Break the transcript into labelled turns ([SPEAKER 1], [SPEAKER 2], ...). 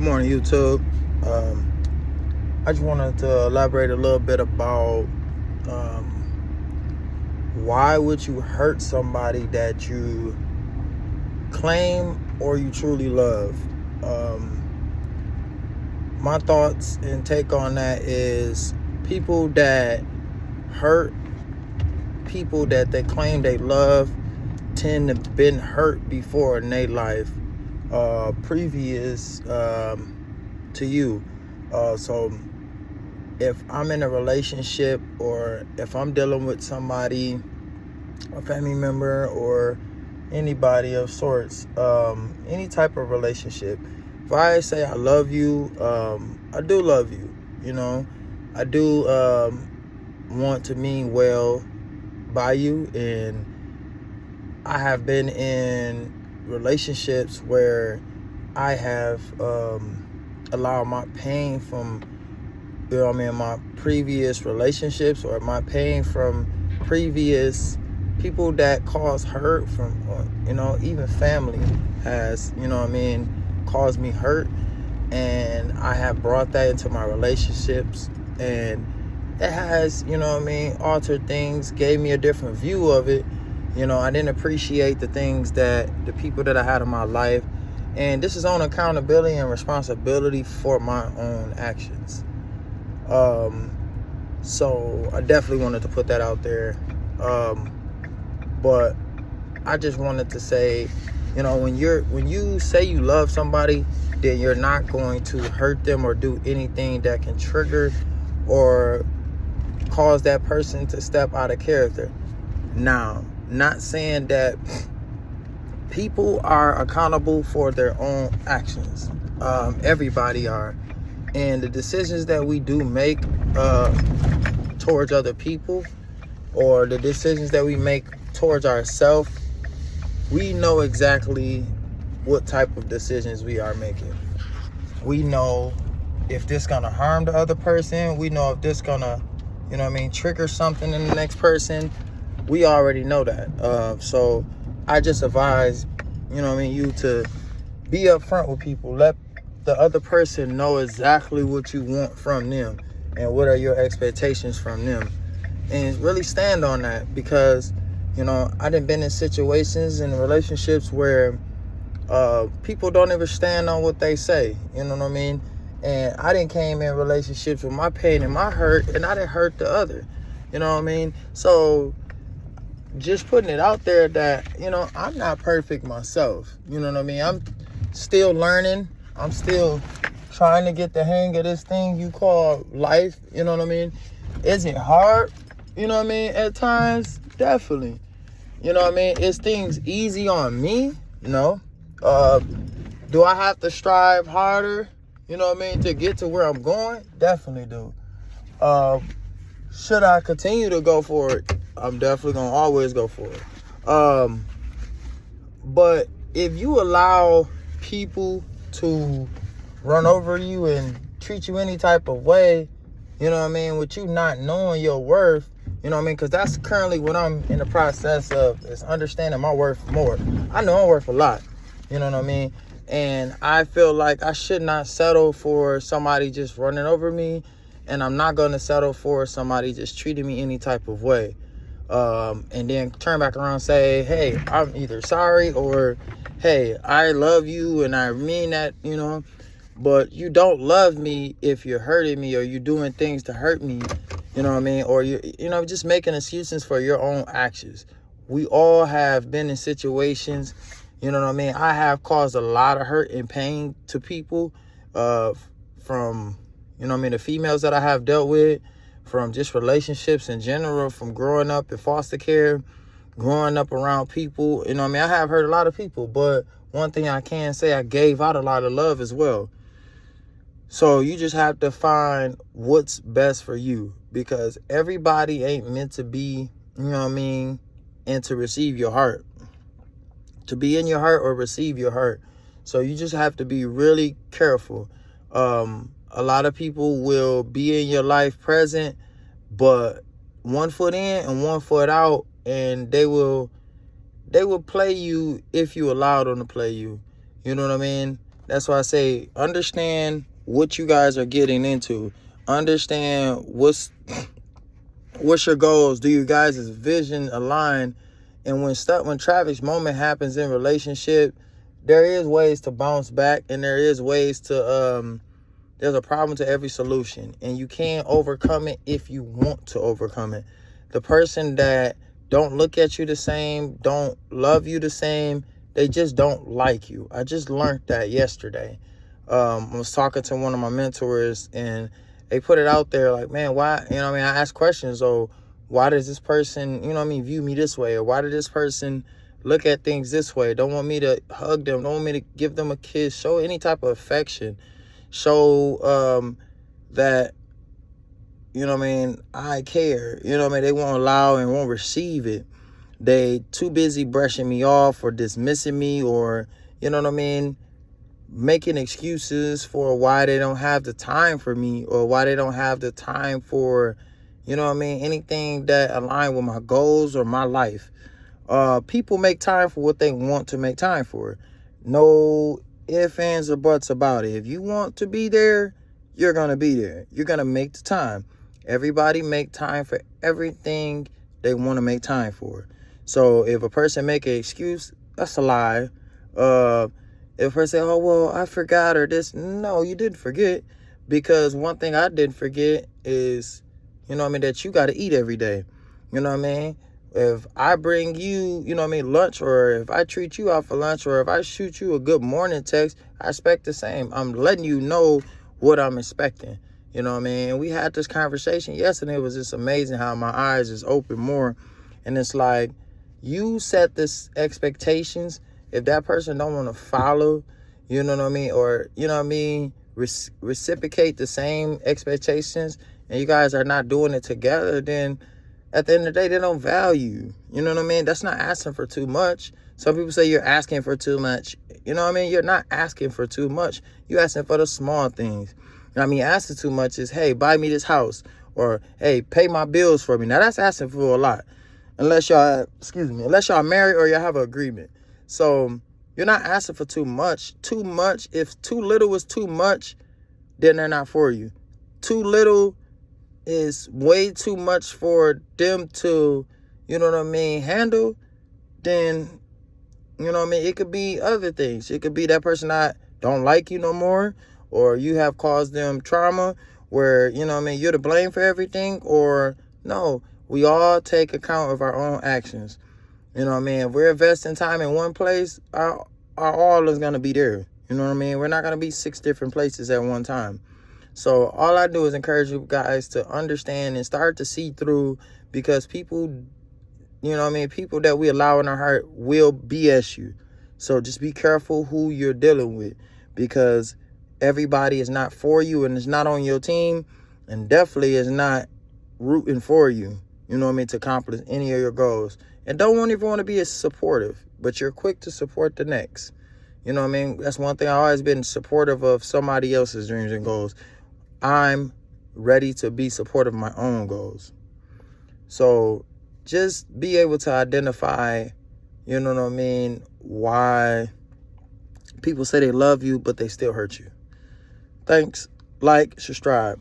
[SPEAKER 1] Good morning, YouTube. I just wanted to elaborate a little bit about why would you hurt somebody that you claim or you truly love. My thoughts and take on that is people that hurt people that they claim they love tend to been hurt before in their life, previous to you. So if I'm in a relationship or if I'm dealing with somebody, a family member or anybody of sorts, any type of relationship, if I say I love you, I do love you. I do want to mean well by you, and I have been in relationships where I have allowed my pain from my previous relationships, or my pain from previous people that cause hurt from, even family has, caused me hurt. And I have brought that into my relationships, and it has, altered things, gave me a different view of it. I didn't appreciate the things that the people that I had in my life. And this is on accountability and responsibility for my own actions. So I definitely wanted to put that out there. But I just wanted to say, when you say you love somebody, then you're not going to hurt them or do anything that can trigger or cause that person to step out of character. Now, not saying that people are accountable for their own actions. Everybody are. And the decisions that we do make towards other people, or the decisions that we make towards ourselves, we know exactly what type of decisions we are making. We know if this gonna harm the other person. We know if this gonna, trigger something in the next person. We already know that. So I just advise, you to be upfront with people. Let the other person know exactly what you want from them and what are your expectations from them, and really stand on that. Because I done been in situations and relationships where people don't ever stand on what they say. You know what I mean? And I didn't came in relationships with my pain and my hurt, and I didn't hurt the other. You know what I mean? So just putting it out there that, I'm not perfect myself. You know what I mean? I'm still learning. I'm still trying to get the hang of this thing you call life. You know what I mean? Is it hard? You know what I mean? At times, definitely. You know what I mean? Is things easy on me? No. Do I have to strive harder, to get to where I'm going? Definitely do. Should I continue to go for it? I'm definitely going to always go for it. But if you allow people to run over you and treat you any type of way, with you not knowing your worth, because that's currently what I'm in the process of, is understanding my worth more. I know I'm worth a lot, and I feel like I should not settle for somebody just running over me, and I'm not going to settle for somebody just treating me any type of way. And then turn back around and say, hey, I'm either sorry, or hey, I love you and I mean that, but you don't love me if you're hurting me or you're doing things to hurt me, or you just making excuses for your own actions. We all have been in situations, I have caused a lot of hurt and pain to people, from, the females that I have dealt with, from just relationships in general, from growing up in foster care, growing up around people. I have hurt a lot of people, but one thing I can say, I gave out a lot of love as well. So you just have to find what's best for you, because everybody ain't meant to be, and to receive your heart, to be in your heart or receive your heart. So you just have to be really careful. A lot of people will be in your life present, but one foot in and one foot out, and they will play you if you allow them to play you. You know what I mean? That's why I say understand what you guys are getting into. Understand what's your goals. Do you guys' vision align? And when traffic's moment happens in relationship, there is ways to bounce back, and there is ways to there's a problem to every solution, and you can't overcome it if you want to overcome it. The person that don't look at you the same, don't love you the same, they just don't like you. I just learned that yesterday. I was talking to one of my mentors, and they put it out there like, man, why, I ask questions. So why does this person, view me this way? Or why did this person look at things this way? Don't want me to hug them. Don't want me to give them a kiss. Show any type of affection. Show that, I care. They won't allow and won't receive it. They too busy brushing me off or dismissing me, or, making excuses for why they don't have the time for me, or why they don't have the time for, anything that align with my goals or my life. People make time for what they want to make time for. No ifs, ands, or buts about it. If you want to be there, you're going to be there. You're going to make the time. Everybody make time for everything they want to make time for. So if a person make an excuse, that's a lie. If a person say, oh, well, I forgot, or this. No, you didn't forget. Because one thing I didn't forget is, that you got to eat every day. If I bring you, lunch, or if I treat you out for lunch, or if I shoot you a good morning text, I expect the same. I'm letting you know what I'm expecting. We had this conversation yesterday. It was just amazing how my eyes is open more. And it's like, you set this expectations. If that person don't want to follow, or, reciprocate the same expectations, and you guys are not doing it together, then at the end of the day, they don't value. That's not asking for too much. Some people say you're asking for too much. You're not asking for too much. You're asking for the small things. Asking too much is, hey, buy me this house, or, hey, pay my bills for me. Now, that's asking for a lot. Unless y'all married or y'all have an agreement. So you're not asking for too much. Too much, if too little is too much, then they're not for you. Too little is way too much for them to, handle, then, it could be other things. It could be that person not don't like you no more, or you have caused them trauma where, you're to blame for everything, or no, we all take account of our own actions. If we're investing time in one place, our all is going to be there. We're not going to be 6 different places at one time. So all I do is encourage you guys to understand and start to see through, because people, people that we allow in our heart will BS you. So just be careful who you're dealing with, because everybody is not for you and is not on your team, and definitely is not rooting for you, to accomplish any of your goals. And don't even want to be as supportive, but you're quick to support the next. That's one thing. I've always been supportive of somebody else's dreams and goals. I'm ready to be supportive of my own goals. So just be able to identify, why people say they love you, but they still hurt you. Thanks. Like, subscribe.